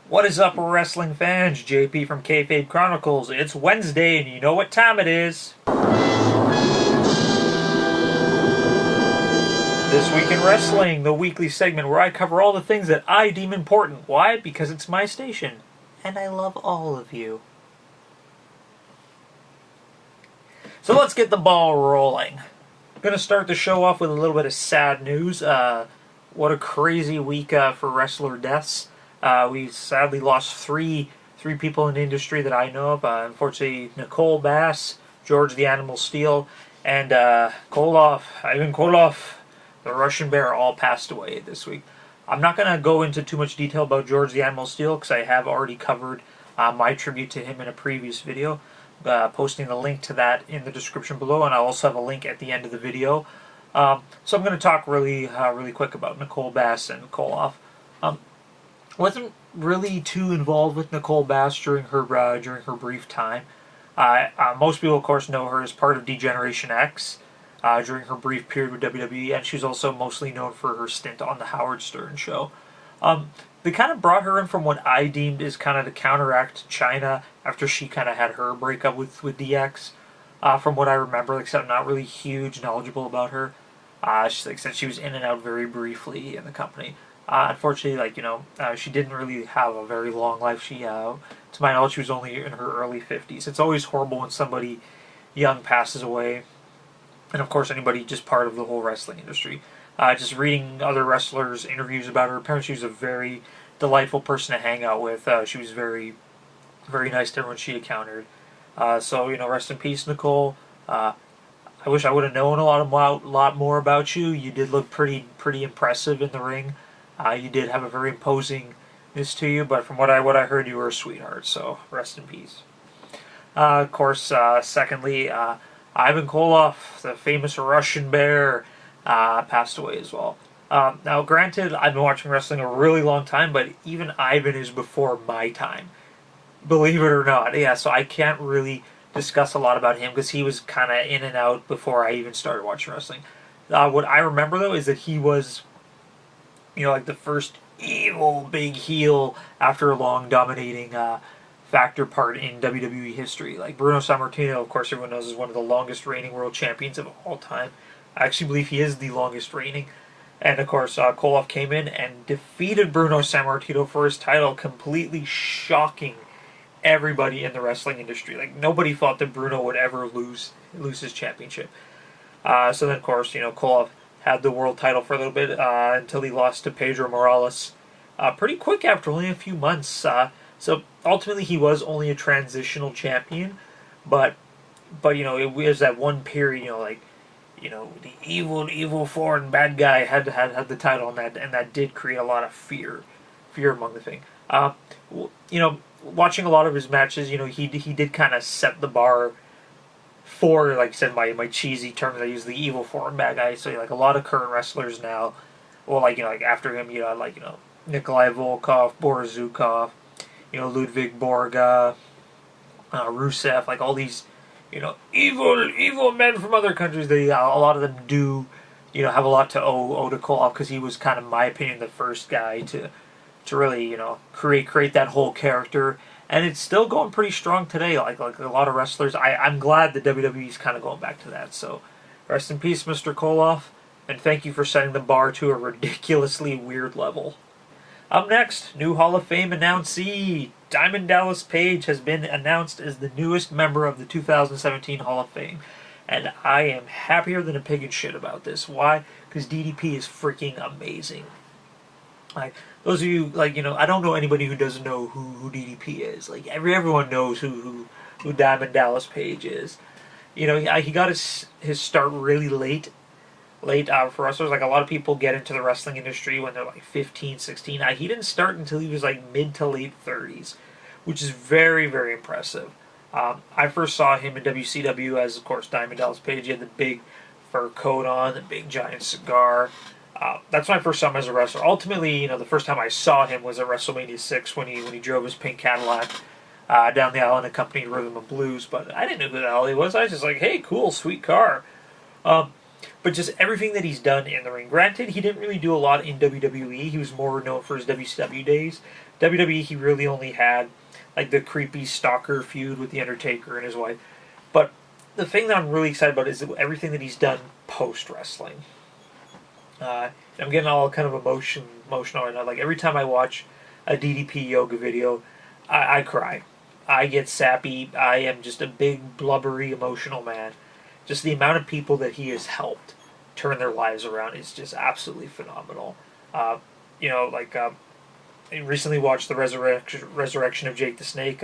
What is up, wrestling fans? JP from KayFabe Chronicles. It's Wednesday, and you know what time it is. This Week in Wrestling, the weekly segment where I cover all the things that I deem important. Why? Because it's my station, and I love all of you. So let's get the ball rolling. I'm going to start the show off with a little bit of sad news. What a crazy week for wrestler deaths. We sadly lost three people in the industry that I know of. Unfortunately, Nicole Bass, George the Animal Steel, and Ivan Koloff, the Russian Bear, all passed away this week. I'm not going to go into too much detail about George the Animal Steel because I have already covered my tribute to him in a previous video. Posting the link to that in the description below, and I'll also have a link at the end of the video. So I'm going to talk really quick about Nicole Bass and Koloff. Wasn't really too involved with Nicole Bass during her brief time. Most people, of course, know her as part of D-Generation X during her brief period with WWE, and she's also mostly known for her stint on the Howard Stern show. They kind of brought her in from what I deemed is kind of to counteract Chyna after she kind of had her breakup with DX. From what I remember, except I'm not really huge knowledgeable about her. She said she was in and out very briefly in the company. Unfortunately, she didn't really have a very long life. She, to my knowledge, she was only in her early 50s. It's always horrible when somebody young passes away. And of course, anybody just part of the whole wrestling industry. Just reading other wrestlers' interviews about her, apparently she was a very delightful person to hang out with. She was very nice to everyone she encountered. So, rest in peace, Nicole. I wish I would have known a lot more about you. You did look pretty impressive in the ring. You did have a very imposingness to you, but from what I heard, you were a sweetheart. So, rest in peace. Of course, secondly, Ivan Koloff, the famous Russian Bear, passed away as well. Now, granted, I've been watching wrestling a really long time, but even Ivan is before my time. Believe it or not. Yeah, so I can't really discuss a lot about him because he was kind of in and out before I even started watching wrestling. What I remember, though, is that he was, like the first evil big heel after a long dominating factor part in WWE history. Like Bruno Sammartino, of course, everyone knows is one of the longest reigning world champions of all time. I actually believe he is the longest reigning. And of course, Koloff came in and defeated Bruno Sammartino for his title, completely shocking everybody in the wrestling industry. Like, nobody thought that Bruno would ever lose his championship. So then, of course, Koloff had the world title for a little bit until he lost to Pedro Morales pretty quick after only a few months. So ultimately, he was only a transitional champion, but it was that one period, the evil foreign bad guy had the title, and that did create a lot of fear among the thing. Watching a lot of his matches, he did kind of set the bar for, like I said, my cheesy terms. I use the evil foreign bad guy. So like a lot of current wrestlers now, well, after him, Nikolai Volkov, Boris Zukov, Ludwig Borga, Rusev, like all these, evil men from other countries. They a lot of them do, have a lot to owe to Koloff because he was kind of, in my opinion, the first guy to really, create that whole character. And it's still going pretty strong today, like a lot of wrestlers. I'm glad that WWE's kind of going back to that. So, rest in peace, Mr. Koloff, and thank you for setting the bar to a ridiculously weird level. Up next, new Hall of Fame announcee. Diamond Dallas Page has been announced as the newest member of the 2017 Hall of Fame. And I am happier than a pig in shit about this. Why? Because DDP is freaking amazing. Like, those of you, I don't know anybody who doesn't know who DDP is. Like, everyone knows who Diamond Dallas Page is. He got his start really late for wrestlers. Like, a lot of people get into the wrestling industry when they're like 15, 16. He didn't start until he was like mid to late 30s, which is very, very impressive. I first saw him in WCW as, of course, Diamond Dallas Page. He had the big fur coat on, the big giant cigar. That's when I first saw him as a wrestler. Ultimately, the first time I saw him was at WrestleMania 6 when he drove his pink Cadillac down the aisle and accompanied Rhythm of Blues. But I didn't know who the hell he was. I was just like, hey, cool, sweet car. But just everything that he's done in the ring. Granted, he didn't really do a lot in WWE. He was more known for his WCW days. WWE, he really only had like the creepy stalker feud with The Undertaker and his wife. But the thing that I'm really excited about is everything that he's done post-wrestling. I'm getting all kind of emotional right now. Like, every time I watch a DDP yoga video, I cry. I get sappy. I am just a big, blubbery, emotional man. Just the amount of people that he has helped turn their lives around is just absolutely phenomenal. I recently watched the Resurrection of Jake the Snake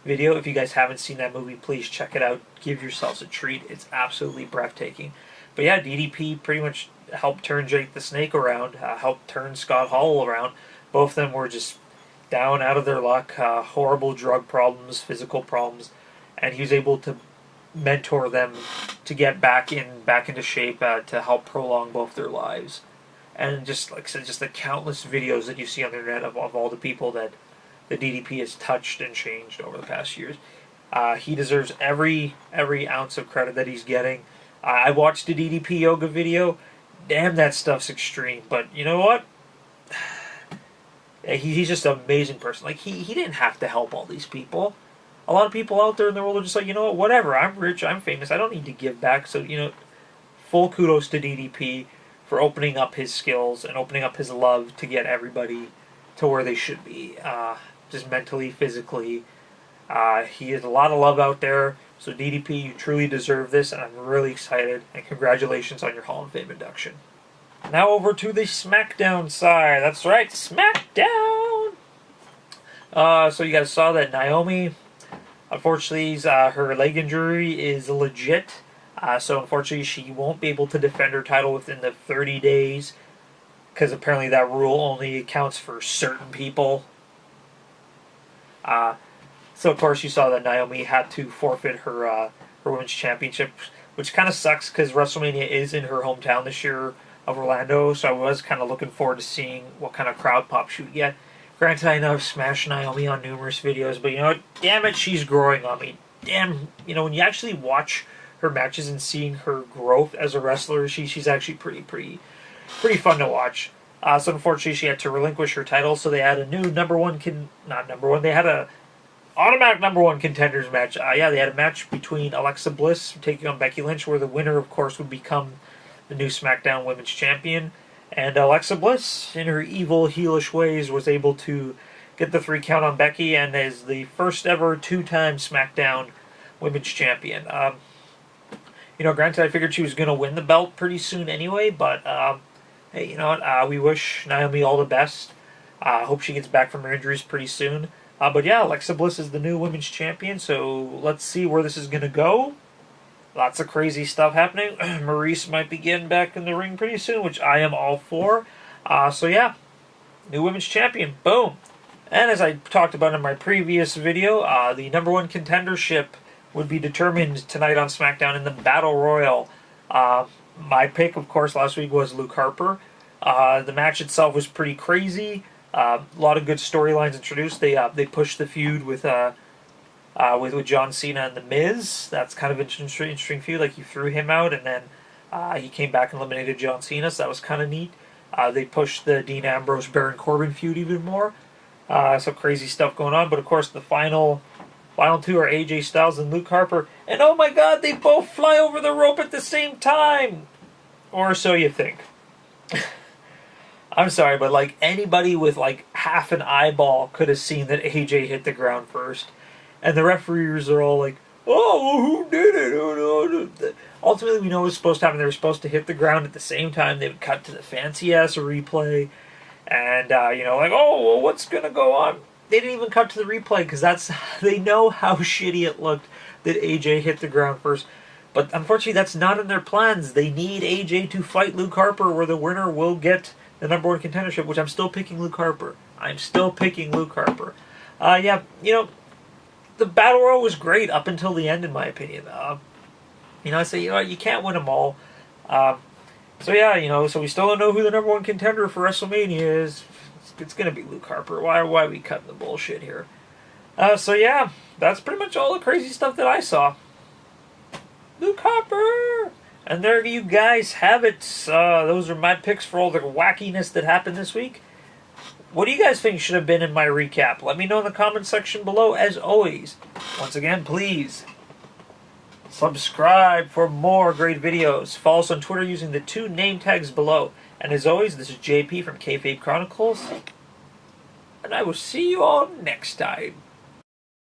video. If you guys haven't seen that movie, please check it out. Give yourselves a treat. It's absolutely breathtaking. But yeah, DDP pretty much helped turn Jake the Snake around, helped turn Scott Hall around. Both of them were just down, out of their luck, horrible drug problems, physical problems, and he was able to mentor them to get back into shape to help prolong both their lives. And just like I said, just the countless videos that you see on the internet of all the people that the DDP has touched and changed over the past years. He deserves every ounce of credit that he's getting. I watched the DDP yoga video. Damn, that stuff's extreme. But you know what? He's just an amazing person. Like, he didn't have to help all these people. A lot of people out there in the world are just like, you know what, whatever. I'm rich, I'm famous, I don't need to give back. So, full kudos to DDP for opening up his skills and opening up his love to get everybody to where they should be. Just mentally, physically. He has a lot of love out there. So DDP, you truly deserve this, and I'm really excited. And congratulations on your Hall of Fame induction. Now over to the SmackDown side. That's right, SmackDown! So you guys saw that Naomi, unfortunately, her leg injury is legit. So unfortunately, she won't be able to defend her title within the 30 days. Because apparently that rule only accounts for certain people. So of course you saw that Naomi had to forfeit her women's championship, which kind of sucks because WrestleMania is in her hometown this year of Orlando, so I was kind of looking forward to seeing what kind of crowd pop she would get. Granted, I know I've smashed Naomi on numerous videos, but you know what? Damn it, she's growing on me. Damn, when you actually watch her matches and seeing her growth as a wrestler, she's actually pretty fun to watch. So unfortunately, she had to relinquish her title, so they had a new they had a automatic number one contenders match. They had a match between Alexa Bliss taking on Becky Lynch, where the winner, of course, would become the new SmackDown Women's Champion. And Alexa Bliss, in her evil, heelish ways, was able to get the 3 count on Becky and is the first ever 2-time SmackDown Women's Champion. Granted, I figured she was going to win the belt pretty soon anyway, but hey, you know what? We wish Naomi all the best. Hope she gets back from her injuries pretty soon. But yeah, Alexa Bliss is the new Women's Champion, so let's see where this is going to go. Lots of crazy stuff happening. Maurice might be getting back in the ring pretty soon, which I am all for. So yeah, new Women's Champion. Boom. And as I talked about in my previous video, the number one contendership would be determined tonight on SmackDown in the Battle Royal. My pick, of course, last week was Luke Harper. The match itself was pretty crazy. A lot of good storylines introduced. They pushed the feud with John Cena and The Miz. That's kind of an interesting feud. Like, you threw him out, and then he came back and eliminated John Cena, so that was kind of neat. They pushed the Dean Ambrose Baron Corbin feud even more. So crazy stuff going on. But of course, the final two are AJ Styles and Luke Harper. And oh my God, they both fly over the rope at the same time, or so you think. I'm sorry, but like, anybody with like half an eyeball could have seen that AJ hit the ground first. And the referees are all like, oh, who did it? Oh, no. Ultimately, we know what's supposed to happen. They were supposed to hit the ground at the same time. They would cut to the fancy-ass replay. And, like, oh, well, what's going to go on? They didn't even cut to the replay because they know how shitty it looked that AJ hit the ground first. But unfortunately, that's not in their plans. They need AJ to fight Luke Harper, where the winner will get the number one contendership, which I'm still picking Luke Harper. The Battle Royal was great up until the end, in my opinion. I say, you can't win them all. So we still don't know who the number one contender for WrestleMania is. It's going to be Luke Harper. Why are we cutting the bullshit here? That's pretty much all the crazy stuff that I saw. Luke Harper! And there you guys have it. Those are my picks for all the wackiness that happened this week. What do you guys think should have been in my recap? Let me know in the comment section below, as always. Once again, please subscribe for more great videos. Follow us on Twitter using the 2 name tags below. And as always, this is JP from KayFabe Chronicles. And I will see you all next time.